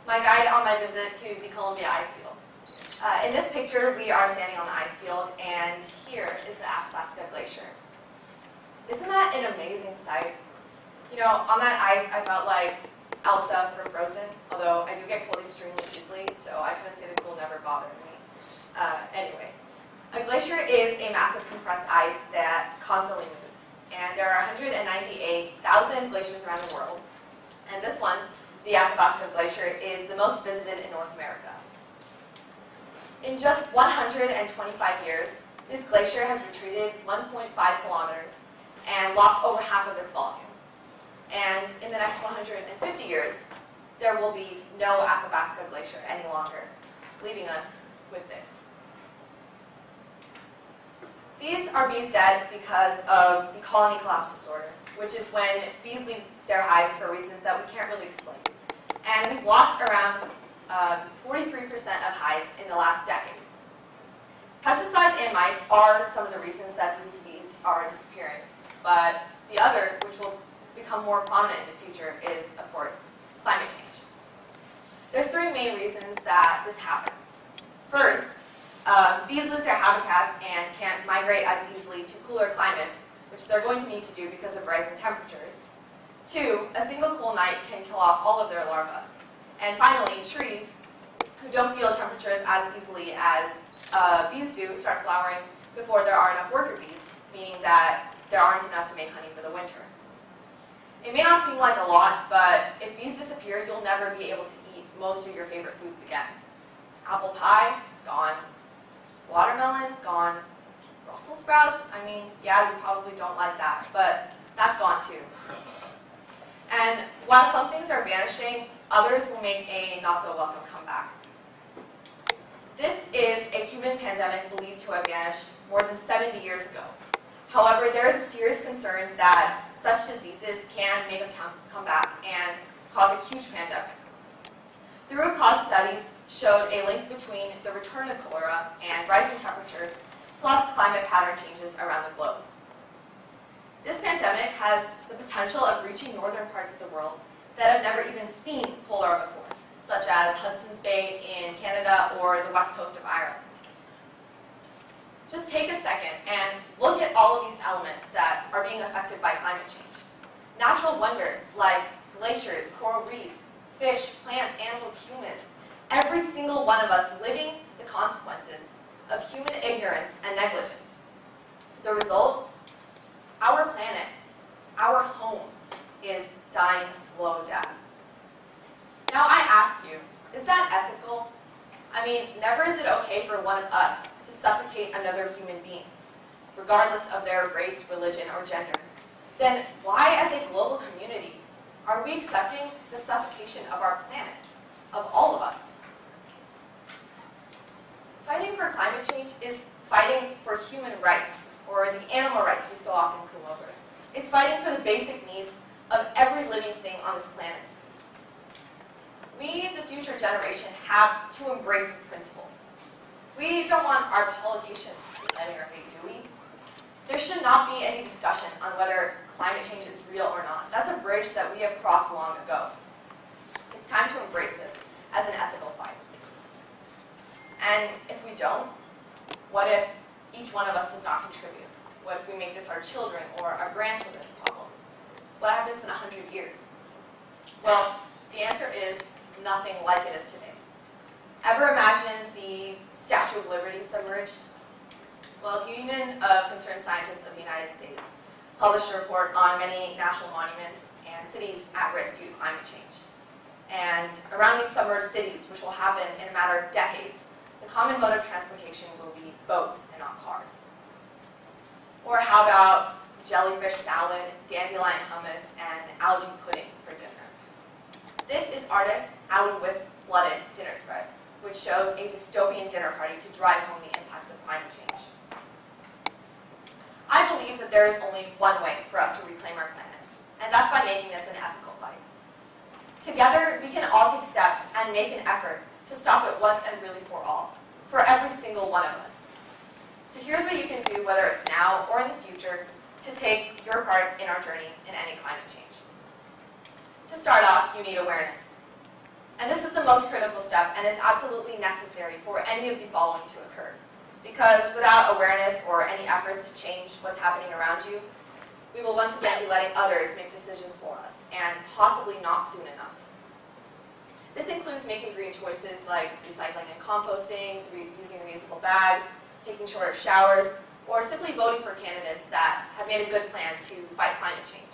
my guide on my visit to the Columbia ice field. In this picture, we are standing on the ice field, and here is the Athabasca Glacier. Isn't that an amazing sight? You know, on that ice, I felt like Elsa from Frozen, although I do get cold extremely easily, so I couldn't say the cold never bothered me. Anyway, a glacier is a massive compressed ice that constantly moves, and there are 198,000 glaciers around the world, and this one, the Athabasca Glacier, is the most visited in North America. In just 125 years, this glacier has retreated 1.5 kilometers and lost over half of its volume. And in the next 150 years, there will be no Athabasca Glacier any longer, leaving us with this. These are bees dead because of the colony collapse disorder, which is when bees leave their hives for reasons that we can't really explain. And we've lost around 43% of hives in the last decade. Pesticides and mites are some of the reasons that these bees are disappearing, but the other, which will become more prominent in the future, is, of course, climate change. There's three main reasons that this happens. First, bees lose their habitats and can't migrate as easily to cooler climates, which they're going to need to do because of rising temperatures. Two, a single cool night can kill off all of their larvae. And finally, trees, who don't feel temperatures as easily as bees do, start flowering before there are enough worker bees, meaning that there aren't enough to make honey for the winter. It may not seem like a lot, but if bees disappear, you'll never be able to eat most of your favorite foods again. Apple pie, gone. Watermelon, gone. Brussels sprouts, I mean, yeah, you probably don't like that, but that's gone too. And while some things are vanishing, others will make a not-so-welcome comeback. This is a human pandemic believed to have vanished more than 70 years ago. However, there is a serious concern that such diseases can make a comeback and cause a huge pandemic. The root cause studies showed a link between the return of cholera and rising temperatures, plus climate pattern changes around the globe. This pandemic has the potential of reaching northern parts of the world that have never even seen cholera before, such as Hudson's Bay in Canada or the west coast of Ireland. Just take a second and look at all of these elements that are being affected by climate change. Natural wonders like glaciers, coral reefs, fish, plants, animals, humans, every single one of us living the consequences of human ignorance and negligence. The result? Our planet, our home, is dying a slow death. Now I ask you, is that ethical? I mean, never is it okay for one of us to suffocate another human being, regardless of their race, religion, or gender. Then why, as a global community, are we accepting the suffocation of our planet, of all of us? Fighting for climate change is fighting for human rights, or the animal rights we so often croon over. It's fighting for the basic needs of every living thing on this planet. We, the future generation, have to embrace this principle. We don't want our politicians deciding our fate, do we? There should not be any discussion on whether climate change is real or not. That's a bridge that we have crossed long ago. It's time to embrace this as an ethical fight. And if we don't, what if each one of us does not contribute? What if we make this our children or our grandchildren's problem? What happens in 100 years? Well, the answer is nothing like it is today. Ever imagine the Statue of Liberty submerged? Well, the Union of Concerned Scientists of the United States published a report on many national monuments and cities at risk due to climate change. And around these submerged cities, which will happen in a matter of decades, the common mode of transportation will be boats and not cars. Or how about jellyfish salad, dandelion hummus, and algae pudding for dinner? This is artist Ali Wis's Flooded dinner spread, which shows a dystopian dinner party to drive home the impacts of climate change. I believe that there is only one way for us to reclaim our planet, and that's by making this an ethical fight. Together, we can all take steps and make an effort to stop it once and really for all, for every single one of us. So here's what you can do, whether it's now or in the future, to take your part in our journey in any climate change. To start off, you need awareness. And this is the most critical step and is absolutely necessary for any of the following to occur. Because without awareness or any efforts to change what's happening around you, we will once again be letting others make decisions for us, and possibly not soon enough. This includes making green choices like recycling and composting, using reusable bags, taking shorter showers, or simply voting for candidates that have made a good plan to fight climate change.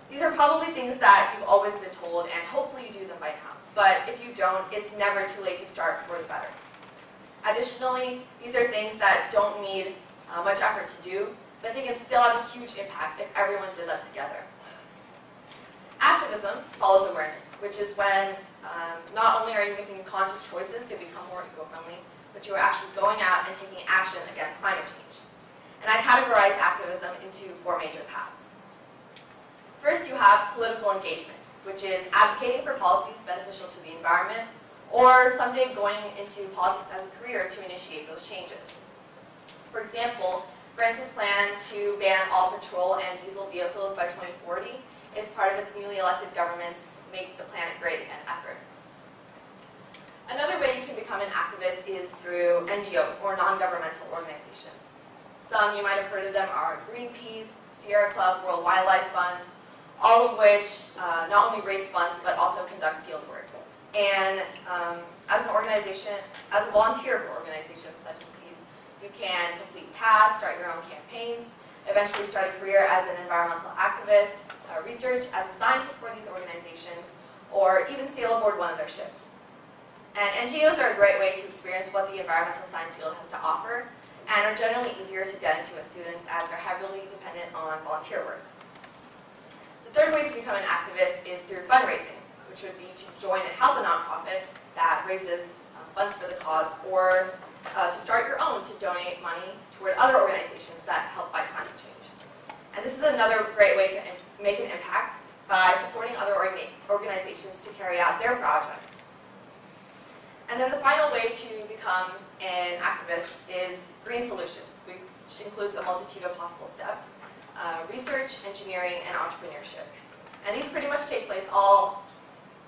These are probably things that you've always been told, and hopefully you do them by now. But if you don't, it's never too late to start for the better. Additionally, these are things that don't need much effort to do, but they can still have a huge impact if everyone did them together. Activism follows awareness, which is when not only are you making conscious choices to become more eco-friendly, but you are actually going out and taking action against climate change. And I categorize activism into 4 major paths. First, you have political engagement, which is advocating for policies beneficial to the environment, or someday going into politics as a career to initiate those changes. For example, France's plan to ban all petrol and diesel vehicles by 2040 is part of its newly elected government's Make the Planet Great Again effort. Another way you can become an activist is through NGOs, or non-governmental organizations. Some, you might have heard of them, are Greenpeace, Sierra Club, World Wildlife Fund, all of which not only raise funds, but also conduct field work. And as an organization, as a volunteer for organizations such as these, you can complete tasks, start your own campaigns, eventually start a career as an environmental activist, research as a scientist for these organizations, or even sail aboard one of their ships. And NGOs are a great way to experience what the environmental science field has to offer, and are generally easier to get into as students as they're heavily dependent on volunteer work. The third way to become an activist is through fundraising, which would be to join and help a nonprofit that raises funds for the cause, or to start your own to donate money toward other organizations that help fight climate change. And this is another great way to make an impact by supporting other organizations to carry out their projects. And then the final way to become an activist is green solutions, which includes a multitude of possible steps: research, engineering, and entrepreneurship. And these pretty much take place all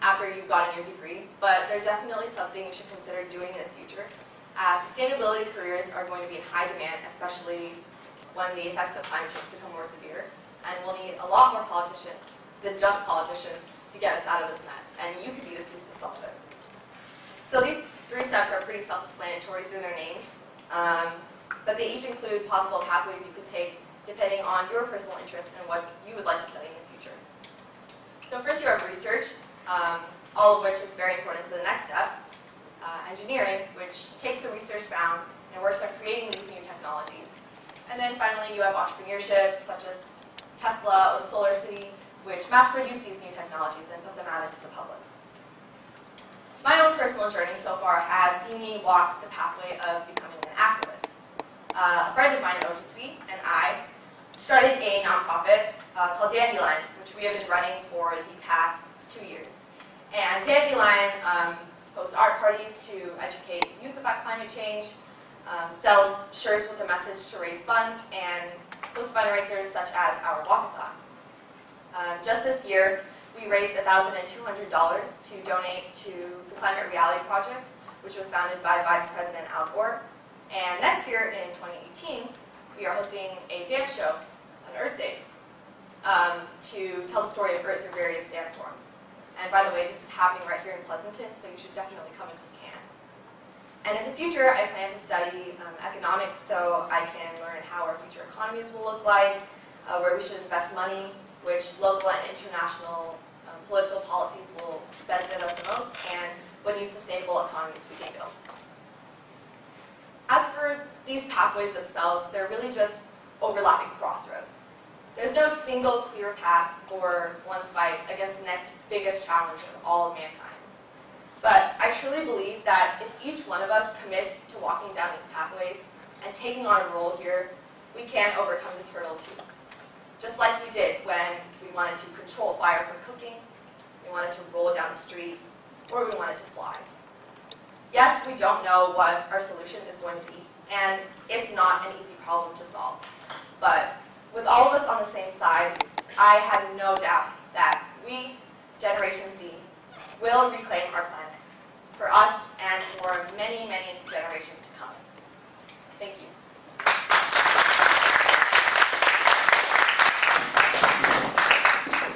after you've gotten your degree, but they're definitely something you should consider doing in the future, as sustainability careers are going to be in high demand, especially when the effects of climate change become more severe. And we'll need a lot more politicians than just politicians to get us out of this mess, and you could be the piece to solve it. So these 3 steps are pretty self-explanatory through their names, but they each include possible pathways you could take depending on your personal interest and what you would like to study in the future. So first you have research, all of which is very important to the next step. Engineering, which takes the research found and works on creating these new technologies. And then finally you have entrepreneurship, such as Tesla or Solar City, which mass produce these new technologies and put them out into the public. My own personal journey so far has seen me walk the pathway of becoming an activist. A friend of mine, Ojasvi, and I started a nonprofit called Dandelion, which we have been running for the past 2 years. And Dandelion hosts art parties to educate youth about climate change, sells shirts with a message to raise funds, and hosts fundraisers such as our walkathon. Just this year, we raised $1,200 to donate to the Climate Reality Project, which was founded by Vice President Al Gore. And next year, in 2018, we are hosting a dance show on Earth Day to tell the story of Earth through various dance forms. And by the way, this is happening right here in Pleasanton, so you should definitely come if you can. And in the future, I plan to study economics so I can learn how our future economies will look like, where we should invest money, which local and international political policies will benefit us the most, and what new sustainable economies we can build. As for these pathways themselves, they're really just overlapping crossroads. There's no single clear path for one's fight against the next biggest challenge of all of mankind. But I truly believe that if each one of us commits to walking down these pathways and taking on a role here, we can overcome this hurdle too. Just like we did when we wanted to control fire from cooking, we wanted to roll down the street, or we wanted to fly. Yes, we don't know what our solution is going to be, and it's not an easy problem to solve. But with all of us on the same side, I have no doubt that we, Generation Z, will reclaim our planet for us and for many, many generations to come. Thank you.